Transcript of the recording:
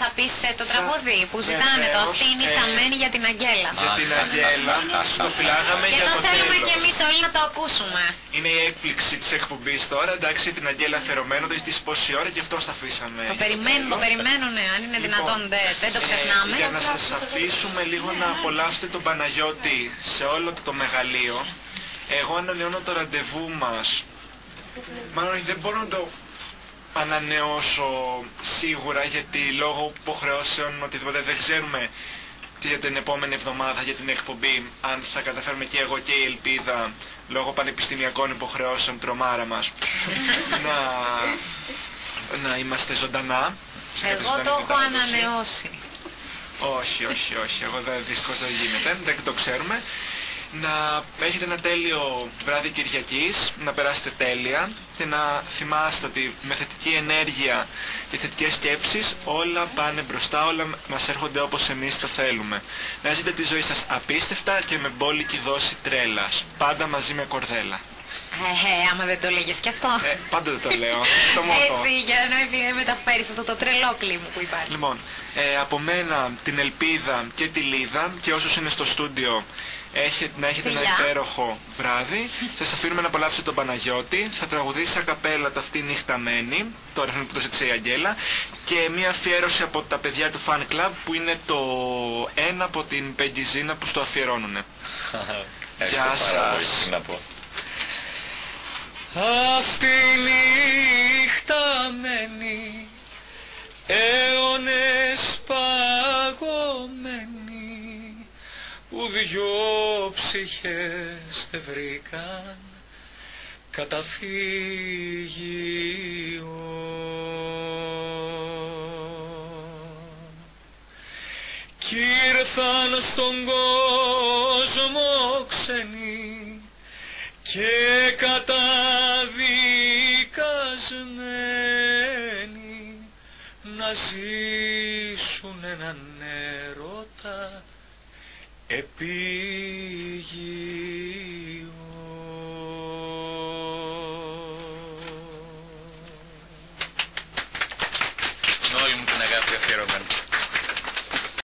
θα πεις το τραγούδι που ζητάνε το «Αυτή η νύχτα μένει» για την Αγγέλα. Για την Αγγέλα, το φυλάγαμε και για το το θέλουμε τέλος. κι εμείς όλοι να το ακούσουμε. Είναι η έκπληξη της εκπομπής τώρα, εντάξει, την Αγγέλα αφιερωμένο, το ζητήσει πόση ώρα και αυτό το αφήσαμε. Το περιμένουν, αν είναι δυνατόν, δεν το ξεχνάμε. Για να σας αφήσουμε λίγο να απολαύσετε τον Παναγιώτη σε όλο το μεγαλείο, εγώ ανανεώνω το ραντεβού μας. Μάλλον δεν μπορώ να το ανανεώσω σίγουρα, γιατί λόγω υποχρεώσεων οτιδήποτε δεν ξέρουμε τι για την επόμενη εβδομάδα για την εκπομπή, αν θα καταφέρουμε και εγώ και η Ελπίδα λόγω πανεπιστημιακών υποχρεώσεων τρομάρα μας να είμαστε ζωντανά. Εγώ το έχω ανανεώσει. Όχι, εγώ δυστυχώς δεν γίνεται, δεν το ξέρουμε. Να έχετε ένα τέλειο βράδυ Κυριακής, να περάσετε τέλεια και να θυμάστε ότι με θετική ενέργεια και θετικές σκέψεις όλα πάνε μπροστά, όλα μας έρχονται όπως εμείς το θέλουμε. Να ζείτε τη ζωή σας απίστευτα και με μπόλικη δόση τρέλας, πάντα μαζί με κορδέλα. Άμα δεν το λέγες κι αυτό. Πάντοτε το λέω, το μότο. Έτσι, για να μεταφέρεις αυτό το τρελό κλίμα που υπάρχει. Λοιπόν, από μένα την Ελπίδα και τη Λίδα και όσους είναι στο στούντιο, να έχετε ένα υπέροχο βράδυ. Σας αφήνουμε να απολαύσετε τον Παναγιώτη. Θα τραγουδήσει ακαπέλα το «Αυτή η νύχτα μένει», τώρα που το ζήτησε η Αγγέλα, και μια αφιέρωση από τα παιδιά του Fan Club που είναι το ένα από την Πεγκιζίνα που στο αφιερώνουν. Γεια σας. Αυτή η νύχτα μένει αιώνες παγωμένη, που δυο ψυχές δεν βρήκαν καταφύγιο. Κι ήρθαν στον κόσμο ξένοι και καταδικασμένοι να ζήσουν έναν έρωτα επίγειο. Όλη μου την αγάπη αφιερωμένη.